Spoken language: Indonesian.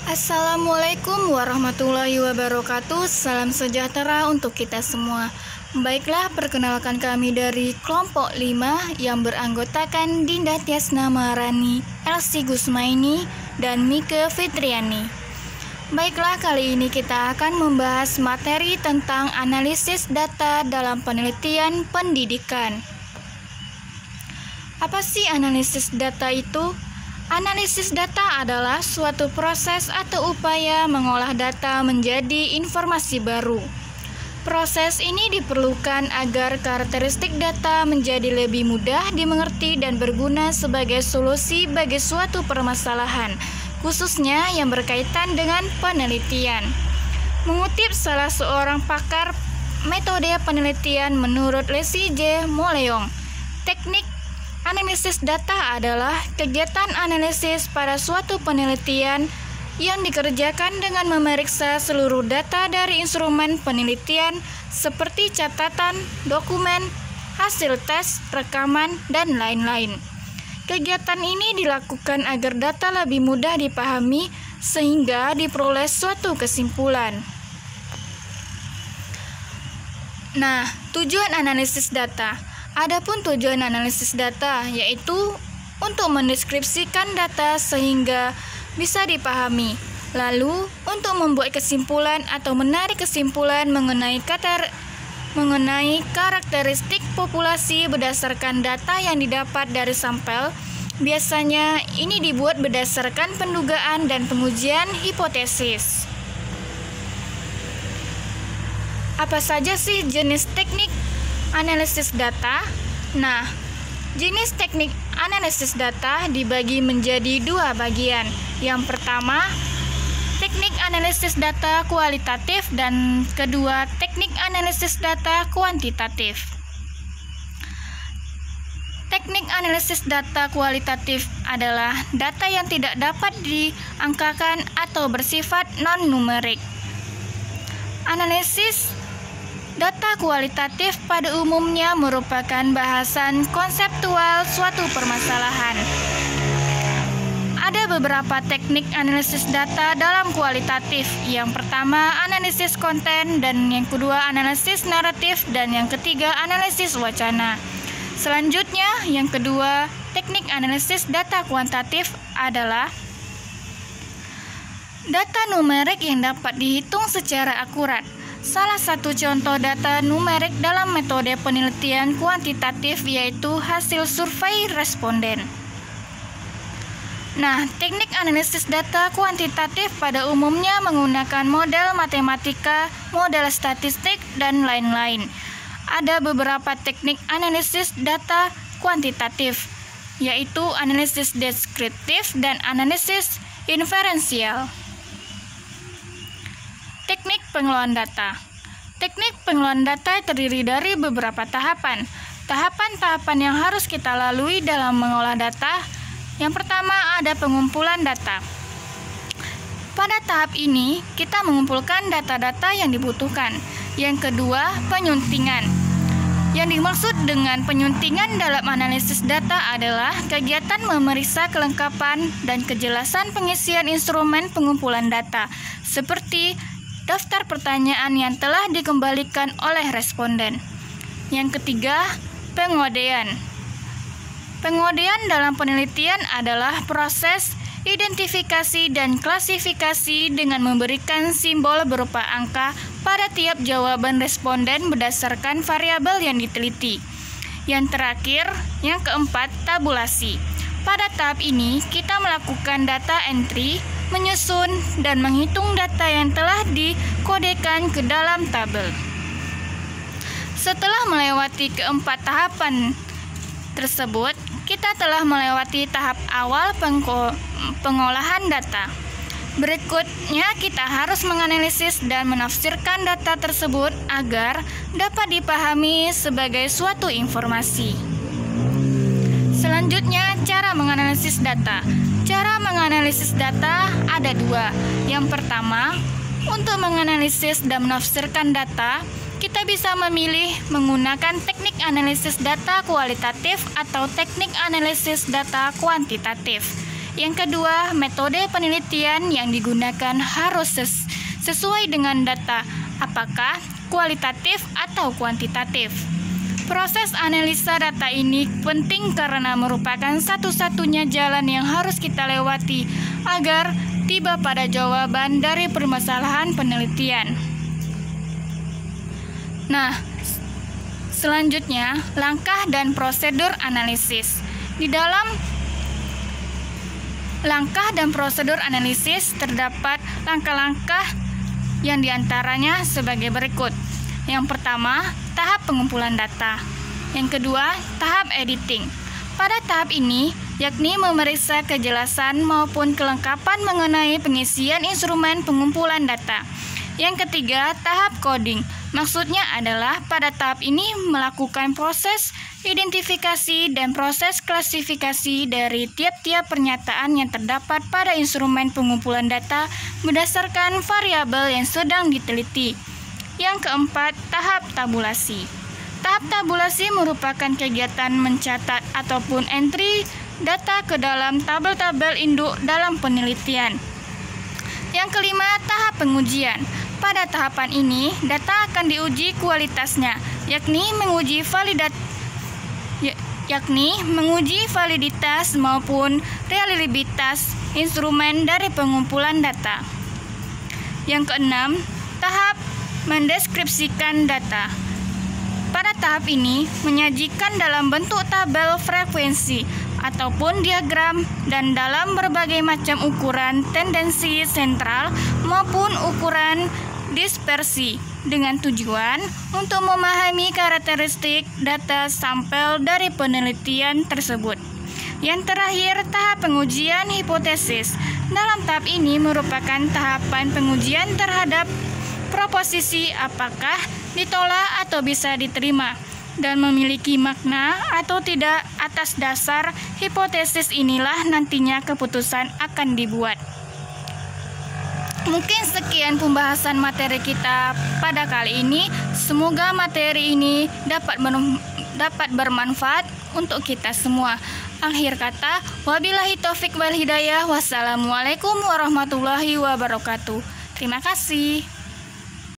Assalamualaikum warahmatullahi wabarakatuh. Salam sejahtera untuk kita semua. Baiklah, perkenalkan kami dari kelompok 5 yang beranggotakan Dinda Tiasna Maharani, Elsie Gusmaini, dan Mike Fitriani. Baiklah, kali ini kita akan membahas materi tentang analisis data dalam penelitian pendidikan. Apa sih analisis data itu? Analisis data adalah suatu proses atau upaya mengolah data menjadi informasi baru. Proses ini diperlukan agar karakteristik data menjadi lebih mudah dimengerti dan berguna sebagai solusi bagi suatu permasalahan, khususnya yang berkaitan dengan penelitian. Mengutip salah seorang pakar metode penelitian menurut Leslie J. Moleong, teknik analisis data adalah kegiatan analisis pada suatu penelitian yang dikerjakan dengan memeriksa seluruh data dari instrumen penelitian seperti catatan, dokumen, hasil tes, rekaman, dan lain-lain. Kegiatan ini dilakukan agar data lebih mudah dipahami sehingga diperoleh suatu kesimpulan. Nah, tujuan analisis data. Adapun tujuan analisis data yaitu untuk mendeskripsikan data sehingga bisa dipahami, lalu untuk membuat kesimpulan atau menarik kesimpulan mengenai karakteristik populasi berdasarkan data yang didapat dari sampel. Biasanya ini dibuat berdasarkan pendugaan dan pengujian hipotesis. Apa saja sih jenis teknik analisis data? Nah, jenis teknik analisis data dibagi menjadi dua bagian. Yang pertama, teknik analisis data kualitatif, dan kedua, teknik analisis data kuantitatif. Teknik analisis data kualitatif adalah data yang tidak dapat diangkakan atau bersifat non-numerik. Analisis data kualitatif pada umumnya merupakan bahasan konseptual suatu permasalahan. Ada beberapa teknik analisis data dalam kualitatif. Yang pertama, analisis konten, dan yang kedua, analisis naratif, dan yang ketiga, analisis wacana. Selanjutnya, yang kedua, teknik analisis data kuantitatif adalah data numerik yang dapat dihitung secara akurat. Salah satu contoh data numerik dalam metode penelitian kuantitatif yaitu hasil survei responden. Nah, teknik analisis data kuantitatif pada umumnya menggunakan model matematika, model statistik, dan lain-lain. Ada beberapa teknik analisis data kuantitatif, yaitu analisis deskriptif dan analisis inferensial. Teknik pengelolaan data. Teknik pengelolaan data terdiri dari beberapa tahapan. Tahapan-tahapan yang harus kita lalui dalam mengolah data. Yang pertama, ada pengumpulan data. Pada tahap ini, kita mengumpulkan data-data yang dibutuhkan. Yang kedua, penyuntingan. Yang dimaksud dengan penyuntingan dalam analisis data adalah kegiatan memeriksa kelengkapan dan kejelasan pengisian instrumen pengumpulan data, seperti daftar pertanyaan yang telah dikembalikan oleh responden. Yang ketiga, pengodean. Pengodean dalam penelitian adalah proses identifikasi dan klasifikasi dengan memberikan simbol berupa angka pada tiap jawaban responden berdasarkan variabel yang diteliti. Yang terakhir, yang keempat, tabulasi. Pada tahap ini, kita melakukan data entry, menyusun, dan menghitung data yang telah dikodekan ke dalam tabel. Setelah melewati keempat tahapan tersebut, kita telah melewati tahap awal pengolahan data. Berikutnya, kita harus menganalisis dan menafsirkan data tersebut agar dapat dipahami sebagai suatu informasi. Selanjutnya, cara menganalisis data. Cara menganalisis data ada dua. Yang pertama, untuk menganalisis dan menafsirkan data, kita bisa memilih menggunakan teknik analisis data kualitatif atau teknik analisis data kuantitatif. Yang kedua, metode penelitian yang digunakan harus sesuai dengan data, apakah kualitatif atau kuantitatif. Proses analisa data ini penting karena merupakan satu-satunya jalan yang harus kita lewati agar tiba pada jawaban dari permasalahan penelitian. Nah, selanjutnya, langkah dan prosedur analisis. Di dalam langkah dan prosedur analisis terdapat langkah-langkah yang diantaranya sebagai berikut. Yang pertama, tahap pengumpulan data. Yang kedua, tahap editing. Pada tahap ini, yakni memeriksa kejelasan maupun kelengkapan mengenai pengisian instrumen pengumpulan data. Yang ketiga, tahap coding. Maksudnya adalah pada tahap ini melakukan proses identifikasi dan proses klasifikasi dari tiap-tiap pernyataan yang terdapat pada instrumen pengumpulan data berdasarkan variabel yang sedang diteliti. Yang keempat, tahap tabulasi. Tahap tabulasi merupakan kegiatan mencatat ataupun entry data ke dalam tabel-tabel induk dalam penelitian. Yang kelima, tahap pengujian. Pada tahapan ini, data akan diuji kualitasnya, yakni menguji validitas maupun reliabilitas instrumen dari pengumpulan data. Yang keenam, tahap mendeskripsikan data. Pada tahap ini, menyajikan dalam bentuk tabel frekuensi ataupun diagram dan dalam berbagai macam ukuran tendensi sentral maupun ukuran dispersi dengan tujuan untuk memahami karakteristik data sampel dari penelitian tersebut. Yang terakhir, tahap pengujian hipotesis. Dalam tahap ini merupakan tahapan pengujian terhadap proposisi apakah ditolak atau bisa diterima dan memiliki makna atau tidak. Atas dasar hipotesis inilah nantinya keputusan akan dibuat. Mungkin sekian pembahasan materi kita pada kali ini. Semoga materi ini dapat bermanfaat untuk kita semua. Akhir kata, wabillahi taufik wal hidayah. Wassalamualaikum warahmatullahi wabarakatuh. Terima kasih.